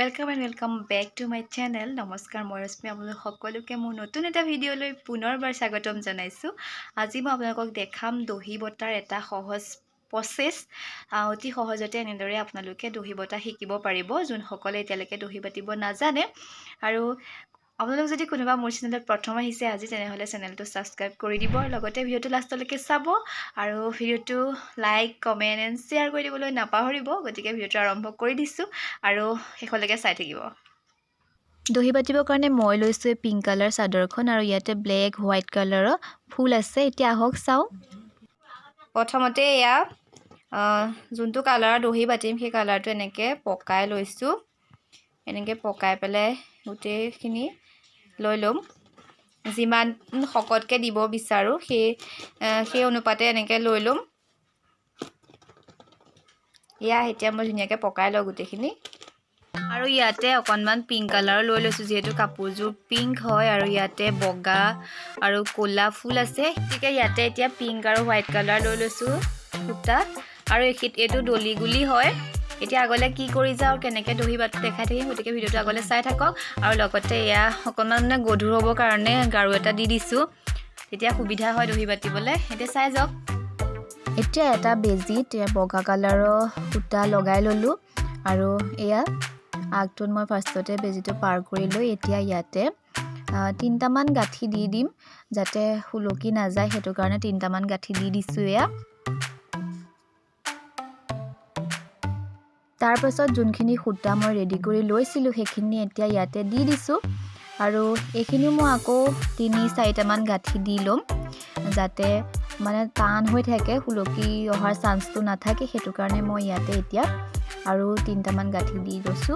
Welcome and welcome back to my channel. নমস্কাৰ মই ৰশ্মি আপোনালোক সকলোকে মোৰ নতুন এটা ভিডিঅ'লৈ পুনৰবাৰ স্বাগতম জনাইছো। আজি মই আপোনালোকক দেখাম দহি বটাৰ এটা সহজ প্ৰচেছ। অতি সহজতে এনেদৰে আপোনালোকে দহি বটা শিকিব পাৰিব যোনসকলে এতিয়ালৈকে দহি বাটিব নাজানে। আৰু আপোনালোক যদি কোনোবা মোৰ চেনেলত প্ৰথম আহিছে আজি তেনেহলে চেনেলটো সাবস্ক্ৰাইব কৰি দিব আৰু লগতে ভিডিঅ'টো লাষ্টলৈকে চাব আৰু ভিডিঅ'টো লাইক কমেন্ট এণ্ড শ্বেয়াৰ কৰি দিবলৈ নাপাহৰিব। গতিকে ভিডিঅ'টো আৰম্ভ কৰি দিছো আৰু শেষলৈকে চাই থাকিব। দহি বাটিবৰ কাৰণে মই লৈছো পিংক কালাৰ চাদৰখন আৰু ইয়াতে ব্লেক হোৱাইট কালাৰৰ ফুল আছে। এতিয়া আহক চাও। প্ৰথমতে এয়া যোনটো কালাৰ দহি বাটিম সেই কালাৰটো এনেকে পকাই লৈছো। এনেকে পকাই পেলাই গোটেইখিনি লৈ লম। যিমান শকতকে দিব বিচাৰো সেই অনুপাতে এনেকে লৈ লম। ইয়া এতিয়া মই ধুনিয়াকে পকাই লও গোটেইখিনি। আৰু ইয়াতে অকনমান পিংক কালাৰ লৈ লৈছো যেহেতু কাপোৰযোৰ পিংক হয় আৰু ইয়াতে বগা আৰু কোলা ফুল আছে। ঠিক ইয়াতে এতিয়া পিংক আৰু হোৱাইট কালাৰ লৈ লৈছো সূতা আৰু এইটো দলি গুলি হয়। এতিয়া আগলে কি কৰি যাও কেনেকে দহি বাটো দেখাই থাকিম। গতিকে ভিডিঅ'টো আগলে চাই থাকক আৰু লগতে এয়া অকনমান গধুৰ হ'ব কাৰণে গাৰু এটা দি দিছো। তেতিয়া সুবিধা হয় দহি বাটিবলে। এতিয়া চাই যাওক। এতিয়া এটা বেজিত বগা কালাৰৰ সূতা লগাই ললো আৰু এয়া আগটোত মই ফাৰ্ষ্টতে বেজিটো পাৰ কৰি লৈ এতিয়া ইয়াতে তিনটামান গাঁঠি দি দিম যাতে হুলকি নাযায়। হেতু কাৰণে তিনটামান গাঁঠি দি দিছো। এয়া তাৰ পাছত যোনখিনি সূতা মই ৰেডি কৰি লৈছিলো সেইখিনি এতিয়া ইয়াতে দি দিছো আৰু এইখিনি মই আকৌ 3-4টা মান গাঁঠি দি লম যাতে মানে টান হৈ থাকে হুলকি অহাৰ চান্সটো নাথাকে। হেতু কাৰণে মই ইয়াতে এতিয়া আৰু 3টামান গাঁঠি দি লৈছো।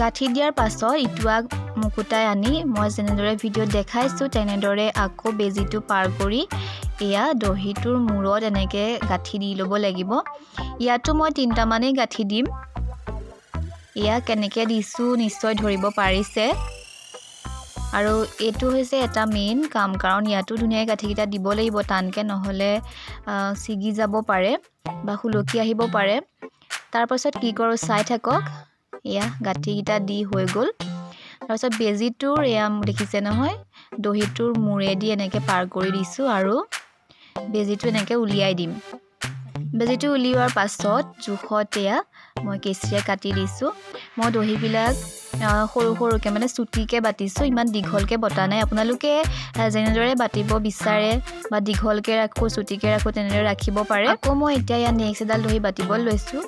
গাঁঠি দিয়াৰ পাছত ইটুৱাক মুকুটাই আনি মই যেনেদৰে ভিডিঅ'ত দেখাইছো তেনেদৰে আকৌ বেজিটো পাৰ কৰি এয়া দহিটোৰ মূৰত এনেকে গাঁঠি দি ল'ব লাগিব। ইয়াতো মই 3টামানেই গাঁঠি দিম। এয়া কেনেকে দিছো নিশ্চয় ধৰিব পাৰিছে আৰু এইটো হৈছে এটা মেইন কাম কাৰণ ইয়াতো ধুনীয়া গাঁঠিকেইটা দিব লাগিব টানকে নহলে ছিগি যাব পাৰে বা হুলকি আহিব পাৰে। তাৰ পাছত কি কৰো চাই থাকক। এয়া গাঁঠিকেইটা দি হৈ গল। তাৰ পাছত বেজিটোৰ এয়া দেখিছে নহয় দহিটোৰ মূৰেদি এনেকে পাৰ কৰি দিছো আৰু বেজিটো এনেকে উলিয়াই দিম। বেজিটো উলিওৱাৰ পাছত জোখত এয়া মই কেঁচিৰে কাটি দিছো। মই দহিবিলাক সৰু সৰুকে মানে চুটিকে বাটিছো ইমান দীঘলকে বটা নাই। আপোনালোকে যেনেদৰে বাটিব বিচাৰে বা দীঘলকে ৰাখো চুটিকে ৰাখো তেনেদৰে ৰাখিব পাৰে। আকৌ মই এতিয়া ইয়াত নেক্সট এডাল দহি বাটিব লৈছো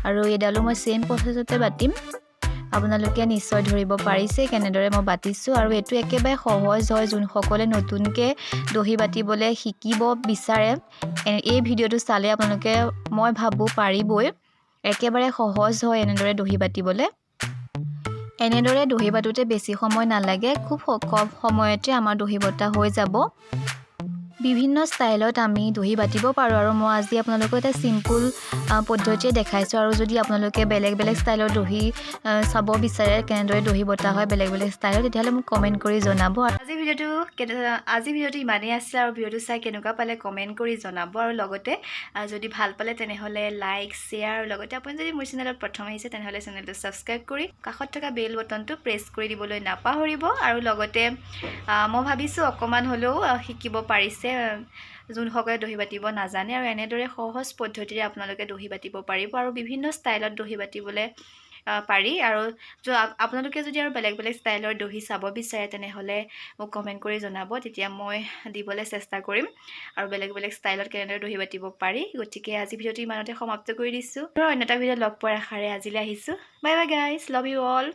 আৰু এডালো মই সেম প্ৰচেছতে বাটিম। আপোনালোকে নিশ্চয় ধৰিব পাৰিছে কেনেদৰে মই বাটিছো আৰু এটো একেবাৰে সহজ হয় যোনসকলে নতুনকে দহি বাটিবলে শিকিব বিচাৰে। এই ভিডিঅ'টো চালে আপোনালোকে মই ভাবো পাৰিবই। একেবাৰে সহজ হয় এনেদৰে দহি বাটিবলে। এনেদৰে দহি বাটোতে বেছি সময় নালাগে। খুব কম সময়তে আমাৰ দহি বটা হৈ যাব। বিভিন্ন ষ্টাইলত আমি দহি বাটিব পাৰো আৰু মই আজি আপোনালোকক এটা সিম্পল পদ্ধতিয়ে দেখাইছো আৰু যদি আপোনালোকে বেলেগ বেলেগ ষ্টাইলৰ দহি চাব বিচাৰে কেনেদৰে দহি বটা হয় বেলেগ বেলেগ ষ্টাইলত তেতিয়াহলে মোক কমেন্ট কৰি জনাব। আজি ভিডিঅ'টো ইমানেই আছে আৰু ভিডিঅ'টো চাই কেনেকুৱা পালে কমেন্ট কৰি জনাব আৰু লগতে যদি ভাল পালে তেনেহলে লাইক শ্বেয়াৰ আৰু লগতে আপুনি যদি মোৰ চেনেলত প্ৰথম আহিছে তেনেহলে চেনেলটো সাবস্ক্ৰাইব কৰি কাষত থকা বেল বটনটো প্ৰেছ কৰি দিবলৈ নাপাহৰিব আৰু লগতে মই ভাবিছো অকমান হলেও শিকিব পাৰিছে যোনসকলে দহি বাটিব নাজানে আৰু এনেদৰে সহজ পদ্ধতিৰে আপোনালোকে দহি বাটিব পাৰিব আৰু বিভিন্ন ষ্টাইলত দহি বাটিবলৈ পাৰি। আৰু আপোনালোকে যদি আৰু বেলেগ বেলেগ ষ্টাইলৰ দহি চাব বিচাৰে তেনেহলে মোক কমেন্ট কৰি জনাব। তেতিয়া মই দিবলৈ চেষ্টা কৰিম আৰু বেলেগ বেলেগ ষ্টাইলত কেনেদৰে দহি বাটিব পাৰি। গতিকে আজি ভিডিঅ'টো ইমানতে সমাপ্ত কৰি দিছো। অন্য এটা ভিডিঅ'ত লগ পোৱাৰ আশাৰে আজিলৈ আহিছো। Bye bye guys, love you all.